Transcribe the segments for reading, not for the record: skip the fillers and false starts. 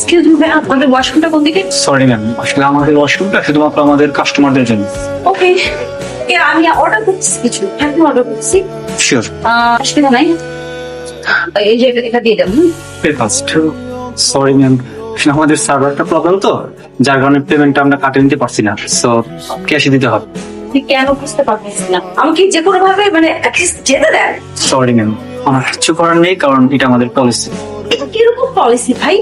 Excuse me, আপনাদের ওয়াশরুমটা কোন দিকে? সরি ম্যাম, আসলে আমাদের ওয়াশরুমটা শুধুমাত্র আমাদের কাস্টমারদের জন্য। ওকে, আমি অর্ডার করছি কিছু। এখন অর্ডার করছি। শিওর। আসলে নাই, এই যে এটা দিয়ে দেন। ফার্স্ট সরি ম্যাম, আসলে আমাদের সার্ভারটা প্রবলেম তো, যার কারণে পেমেন্টটা আমরা কাটে নিতে পারছি না, সো ক্যাশে দিতে হবে। ঠিক কেন বুঝতে পারতেছি না, আমাকে যে কোনো ভাবে মানে অ্যাটলিস্ট যেতে দেন। সরি ম্যাম, আমার কিছু করার নেই, কারণ এটা আমাদের পলিসি। এটা কিরকম পলিসি ভাই?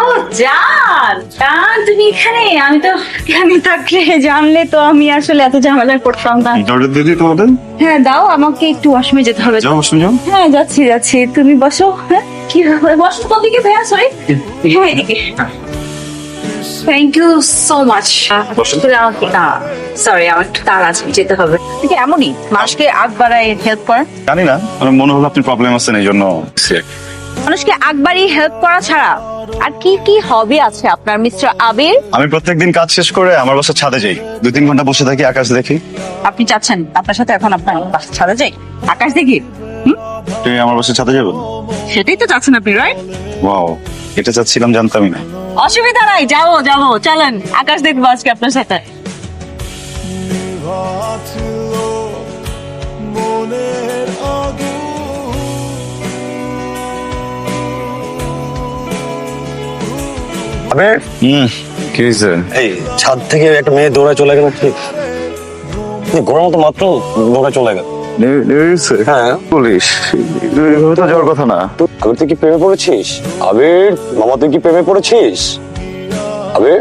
ও জান, জান তুমি এখানে? আমি তো এখানে থাকলে জানলে তো আমি আসলে এত ঝামেলা করতাম না। অর্ডার দিদি তোমাদের? হ্যাঁ দাও, আমাকে একটু ওয়াশরুমে যেতে হবে। যাও শুনে যাও। হ্যাঁ যাচ্ছি যাচ্ছি, তুমি বসো। হ্যাঁ কি বসো কোন দিকে ভাইয়া? সরি, হ্যাঁ এদিকে। Thank you so much. Sorry, আমার একটু তাড়া আছে, যেতে হবে। ঠিক এমনই মানুষকে আগ বাড়ায় হেল্প করা। জানি না, আমার মনে হলো আপনি প্রবলেম আছেন এই জন্য। মানুষকে আগ বাড়িয়ে হেল্প করা ছাড়া আর কি কি হবি আছে আপনার মিস্টার আবির? আমি প্রত্যেকদিন কাজ শেষ করে আমার বাসার ছাদে যাই, 2-3 ঘন্টা বসে থাকি, আকাশ দেখি। আপনি চাচ্ছেন আপনার সাথে এখন আপনার বাসা ছাড়া যাই, আকাশ দেখি? তুমি আমার বাসার ছাদে যাবেন? সেটাই তো চাচ্ছেন আপনি, রাইট? ওয়াও, এটা চাচ্ছিলাম, জানতামই না। অসুবিধা নাই, যাবো যাবো, চলেন আকাশ দেখবো আজকে আপনার সাথে। আবে কি হয়েছে? এই ছাদ থেকে একটা মেয়ে দৌড়ায় চলে গেল, ঠিক ঘোড়ার মতো মাত্র দৌড়ায় চলে গেল। হ্যাঁ পুলিশ এভাবে তো যাওয়ার কথা না। আবির তুই কি প্রেমে পড়েছিস? আবির মামা তুই কি প্রেমে পড়েছিস? আবির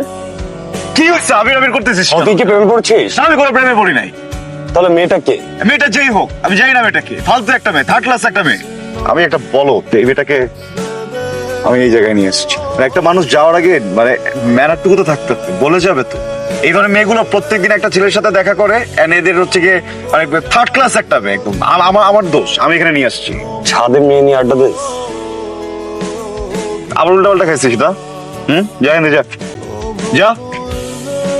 কি হচ্ছে? আবির আবির করতেছিস? তুই কি প্রেমে পড়েছিস? আমি কোনো প্রেমে পড়ি নাই। তাহলে মেয়েটা কে? মেয়েটা যেই হোক, আমি জানি না মেয়েটা কে, ফালতু একটা মেয়ে, থার্ড ক্লাস একটা মেয়ে। আমি একটা বলদ, এই মেয়েটাকে আমি এই জায়গায় নিয়ে এসেছি। একটা মানুষ যাওয়ার আগে মানে ম্যানারটুকু তো থাকতে হবে, বলে যাবে তো। এই ধরনের মেয়েগুলো প্রত্যেকদিন একটা ছেলের সাথে দেখা করে, এন্ড এদের হচ্ছে গিয়ে মানে থার্ড ক্লাস একটা মেয়ে, একদম আমার দোষ, আমি এখানে নিয়ে আসছি। ছাদে মেয়ে নিয়ে আড্ডা দিস? আবার উল্টা পাল্টা খাইছিস না? যা এনে যা যা।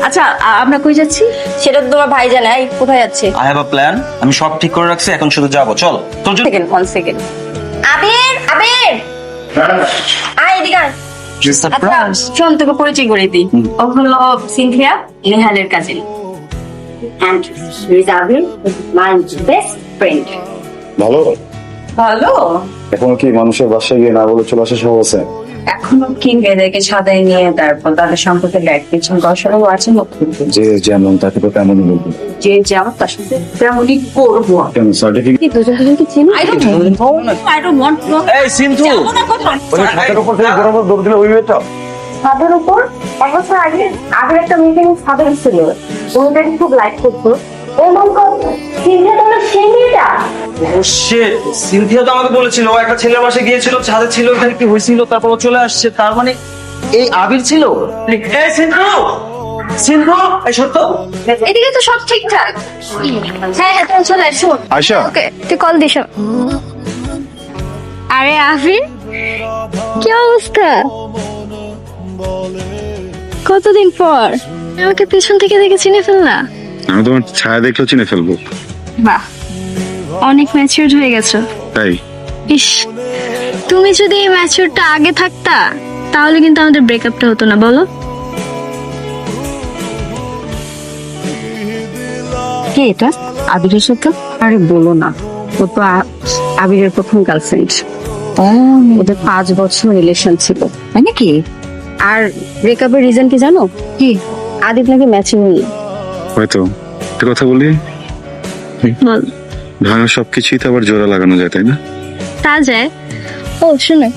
আচ্ছা আমরা কই যাচ্ছি? সেটা তো তোমার ভাই জানে। এই, কোথায় যাচ্ছে? আই হ্যাভ আ প্ল্যান, আমি সব ঠিক করে রাখছি, এখন শুধু যাবো। চল তোর জন্য। Second, 1 second. আবির, আবির আয় এদিকে আয়। আচ্ছা শোন, তোকে পরিচয় করে দিই। ও হলো সিনথিয়া, নেহালের cousin. And miss Abir, my best friend. ভালো। ভালো। এখন কি মানুষের বাসায় গিয়ে না বলে চলে আসা সহজ আছে? এখনো কিং এদেরকে ছাদাই নিয়ে তারপর তাদের সম্পর্কে লাইক পিছন কষানো আছে নতুন। যে যেমন তাকে তো তেমনই বলবো। যে যেমন তার সাথে তেমনই করবো। কেন সার্টিফিকেট? কি দুজন দুজনকে চিনি? I don't want to know. এই সিন্ধু, যাবো না কোথাও। ওই ছাদের উপর থেকে গরম দৌড় দিলে ওই মেয়েটা? ছাদের উপর এক বছর আগে আগে একটা মিটিং ছাদে ছিল, ওটাকে খুব লাইক করতো। ও মন কর সিনথিয়া তো হলো সেই মেয়েটা। ও শিট, সিনথিয়া তো আমাকে বলেছিল ও একটা ছেলের বাসায় গিয়েছিল, ছাদে ছিল, ওখানে কি হয়েছিল, তারপর ও চলে আসছে। তার মানে এই আবির ছিল। এই সিন্ধু, সিন্ধু এই সত্য। এদিকে তো সব ঠিকঠাক। হ্যাঁ হ্যাঁ তুমি চলে এসো। আয়শা, ওকে তুই কল দিস। আরে আফিন, কি অবস্থা? কতদিন পর আমাকে পিছন থেকে দেখে চিনে ফেল না? আমি তোমার ছায়া দেখলেও চিনে ফেলবো। বাহ, অনেক ম্যাচিউরড হয়ে গেছো। তাই? ইস, তুমি যদি এই ম্যাচিউরটা আগে থাকতা তাহলে কিন্তু আমাদের ব্রেকআপটা হতো না, বলো? কে এটা? আবিরের সাথে? আরে বলো না, ও তো আবিরের প্রথম গার্লফ্রেন্ড। ওদের 5 বছর রিলেশন ছিল, তাই নাকি? আর ব্রেকআপের রিজন কি জানো? কি? আদিত নাকি ম্যাচিউর নেই। হয়তো একটা কথা বলি, বল। ভাঙা সবকিছুই তো আবার জোড়া লাগানো যায়, তাই না? তা যায়। ও শুনে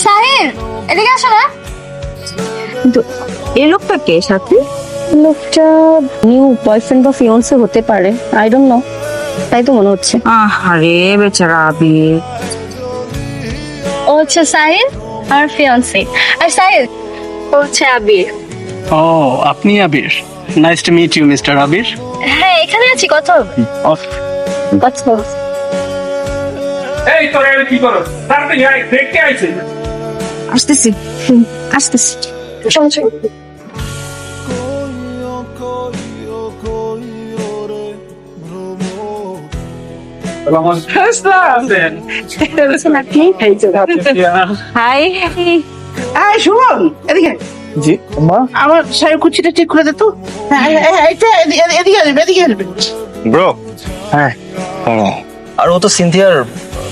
সাহেব, এদিকে আসো না। কিন্তু এই লোকটা কে সাথে? লোকটা নিউ বয়ফ্রেন্ড বা ফিয়ান্সে হতে পারে, আই ডোন্ট নো, তাই তো মনে হচ্ছে। আরে বেচারা আবির। ও হচ্ছে সাহিল আর ফিয়ান্সে, আর সাহিল ও হচ্ছে আবির। ও, আপনি Abir? Nice to meet you mister Abir. হ্যাঁ এখানে আছি, কত কত। এই তোরা কি করো? তাড়াতাড়ি আয়, দেখতে আইছে। আসতেছি আসতেছি। চল চল। হাই। সুমন এদিকে জি মা আমার শাড়ির কুচিটা ঠিক করে দে তো এটা এদিকে আসবে এদিকে আসবে ব্রো হ্যাঁ আর ও তো সিনথিয়ার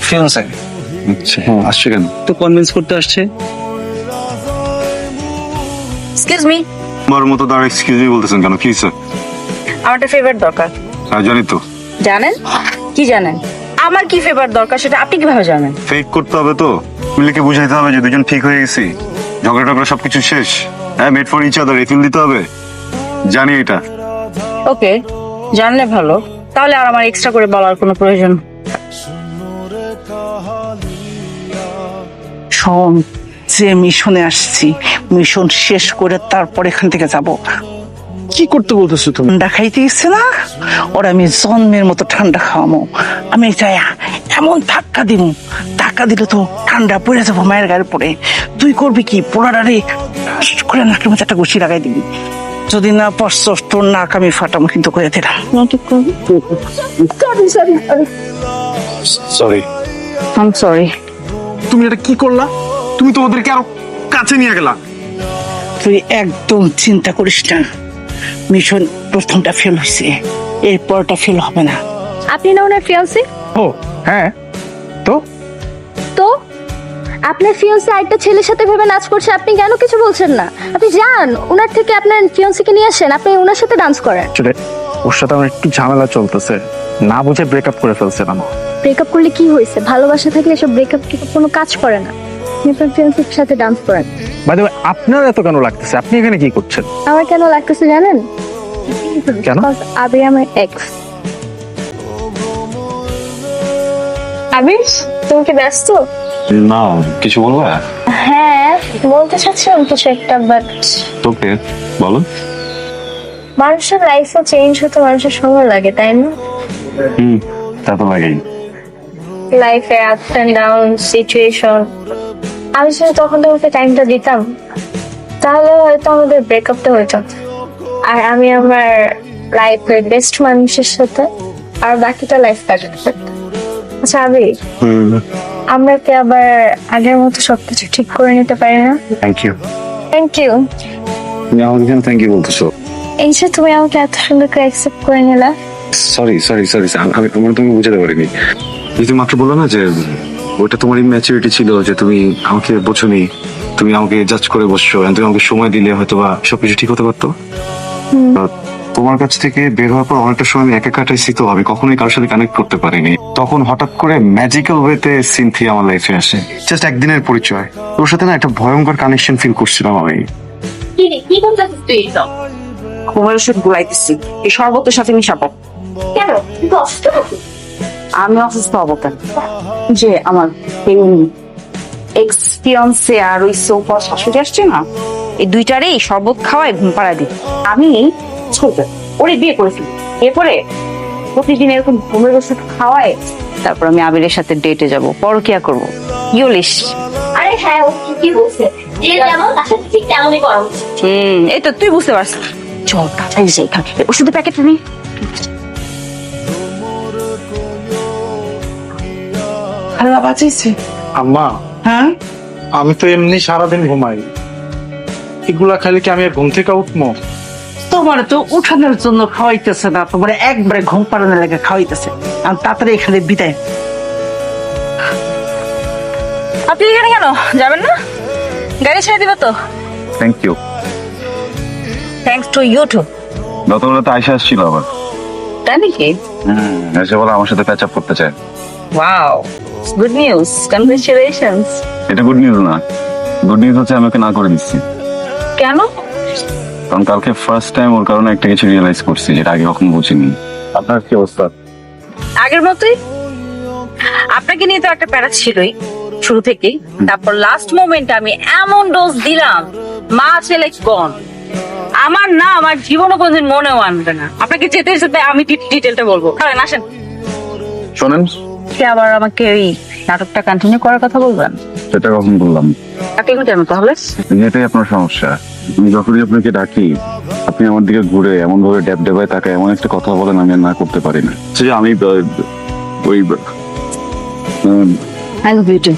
ফিয়ান্সে। আচ্ছা আসছে কেন? তো কনভিন্স করতে আসছে। এক্সকিউজ মি, আমার মতো তার এক্সকিউজ মি বলতেছেন কেন? কি স্যার? আমার একটা ফেভার দরকার। জানি তো। জানেন কি জানেন? আমার কি ফেভার দরকার সেটা আপনি কিভাবে জানেন? ফেক করতে হবে তো, মিলিকে বুঝাইতে হবে যে দুজন ঠিক হয়ে গেছি, ঝগড়া টগড়া সবকিছু শেষ। হ্যাঁ, made for each other, refill দিতে হবে। জানি এটা। ওকে, জানলে ভালো। তাহলে আর আমার এক্সট্রা করে বলার কোনো প্রয়োজন। শোন, যে মিশনে আসছি মিশন শেষ করে তারপর এখান থেকে যাব। কি করতে বলতেছো তুমি? ঠান্ডা খাইতে ইচ্ছে না, ওরা আমি জন্মের মতো ঠান্ডা খাওয়ামো। আমি চাই এমন ধাক্কা দিব, ধাক্কা দিলে তো ঠান্ডা পড়ে যাবো মায়ের গায়ে পড়ে। তুই করবি কি, পোড়াডারে করে নাকের মধ্যে একটা ঘুষি লাগাই দিবি। যদি না পারছস তোর নাক আমি ফাটামো কিন্তু করে দিলাম। সরি। I am sorry. তুমি এটা কি করলা? তুমি তো ওদেরকে আরো কাছে নিয়ে গেলা। তুই একদম চিন্তা করিস না, মিশন প্রথমটা ফেল হয়েছে, এরপরটা ফেল হবে না। আপনি না ওনার ফিয়ান্সি? ও হ্যাঁ, তো তো আপনার ফিয়ান্সি আরেকটা ছেলের সাথে ভেবে নাচ করছে, আপনি কেন কিছু বলছেন না? আপনি যান ওনার থেকে আপনার ফিয়ান্সিকে নিয়ে আসেন, আপনি ওনার সাথে ডান্স করেন। আসলে ওর সাথে আমার একটু ঝামেলা চলতেছে, না বুঝে ব্রেকআপ করে ফেলছিলাম। ব্রেকআপ করলে কি হয়েছে? ভালোবাসা থাকলে এসব ব্রেকআপ কোনো কাজ করে না। আপনি আপনার ফিয়ান্সির সাথে ডান্স করেন। বাই দ্য ওয়ে, আপনার এত কেন লাগতেছে? আপনি এখানে কি করছেন? আমার কেন লাগতেছে জানেন? কেন? আবি আমার এক্স। আবির, তুমি কি ব্যস্ত? না, কিছু বলবা? হ্যাঁ, বলতে চাচ্ছিলাম কিছু একটা, বাট তোকে বলো। মানুষের লাইফে চেঞ্জ হতে মানুষের সময় লাগে, তাই না? তা তো লাগেই। লাইফে আপ এন্ড ডাউন সিচুয়েশন। আমি যদি তখন তোমাকে টাইমটা দিতাম তাহলে হয়তো আমাদের ব্রেকআপটা হতো, আর আমি আমার লাইফের বেস্ট মানুষের সাথে আর বাকিটা লাইফ কাটাতে পারতাম। আচ্ছা আবি, আমরা কি আবার আগের মতো সবকিছু ঠিক করে নিতে পারি না? Thank you. Thank you. তুমি আমাকে কেন থ্যাংক ইউ বলতেছো? এই যে তুমি আমাকে এত সুন্দর করে অ্যাকসেপ্ট করে নিলা। সরি সরি সরি, আমি তোমাকে বুঝাতে পারিনি। তুমি মাত্র বললো না যে ওটা তোমার ইম্যাচুরিটি ছিল, যে তুমি আমাকে বোঝোনি, তুমি আমাকে জাজ করে বসছো, তুমি আমাকে সময় দিলে হয়তো বা সবকিছু ঠিক হতে পারতো। তোমার কাছ থেকে বের হওয়ার পর অনেকটা সময় আমি একা কাটাইছি, তো আমি কখনোই কারোর সাথে কানেক্ট করতে পারিনি। তখন হঠাৎ করে ম্যাজিক্যাল ওয়েতে সিনথিয়া আমার লাইফে আসে। জাস্ট একদিনের পরিচয়, ওর সাথে না একটা ভয়ঙ্কর কানেকশন ফিল করছিলাম আমি। কি করতে তুই তো? ঘুমের ওষুধ গুলাইতেছি, এই শরবতের সাথে মিশাবো। কেন? তুই অসুস্থ নাকি? আমি অসুস্থ হবো কেন? যে আমার এক্সপিরিয়েন্সে আর ওই সোফা শাশুড়ি আসছে না, এই দুইটারেই শরবত খাওয়াই ঘুম পাড়ায় দিই। আমি ছোট ওরে বিয়ে করেছি, এরপরে প্রতিদিন এরকম ঘুমের ওষুধ খাওয়ায়, তারপর আমি আবিরের সাথে ডেটে যাব, পরকিয়া করবো। ইউলিশ। আরে হ্যাঁ, ও কি বলছে? যে যেমন তার সাথে ঠিক তেমনই করা উচিত। এই তো তুই বুঝতে পারছিস। চল তাড়াতাড়ি যাই, ওষুধের প্যাকেটটা নি। আরে বাবা চাইছে। আম্মা, হ্যাঁ, আমি তো এমনি সারাদিন ঘুমাই, এগুলা খাইলে কি আমি আর ঘুম থেকে উঠবো? তোমার তো উঠানোর জন্য খাওয়াইতেছে না, তোমার একবারে ঘুম পাড়ানোর লেগে খাওয়াইতেছে। আমি তাড়াতাড়ি এখানে বিদায়। আপনি এখানে কেন যাবেন না? গাড়ি ছেড়ে দিবে তো? Thank you. Thanks to you too. গতকাল তো আয়সা আসছিল আবার। তাই নাকি? এসে বলে আমার সাথে প্যাচ আপ করতে চায়। Wow, good news, congratulations. এটা গুড নিউজ না, গুড নিউজ হচ্ছে আমি ওকে না করে দিচ্ছি। কেন? কারণ কালকে ফার্স্ট টাইম ওর কারণে একটা কিছু রিয়েলাইজ করছি যেটা আগে কখনো বুঝিনি। আপনার কি অবস্থা? আগের মতোই। আপনাকে নিয়ে তো একটা প্যারা ছিলই শুরু থেকেই, তারপর লাস্ট মোমেন্টে আমি এমন ডোজ দিলাম, মা ছেলে গন। আমার না, আমার জীবনও কোনদিন মনেও আনবে না। আপনাকে যেতে যেতে আমি ডিটেলটা বলবো। কারণ আসেন, শোনেন, সে আবার আমাকে ওই নাটকটা কন্টিনিউ করার কথা বলবেন। সেটা কখন বললাম? ডাকলেন কেন তাহলে? এটাই আপনার সমস্যা। আমি যখনই আপনাকে ডাকি আপনি আমার দিকে ঘুরে এমন ভাবে ড্যাব ড্যাবায় তাকায় এমন একটা কথা বলেন, আমি আর না করতে পারি না। আচ্ছা, যে আমি ওই I love you too.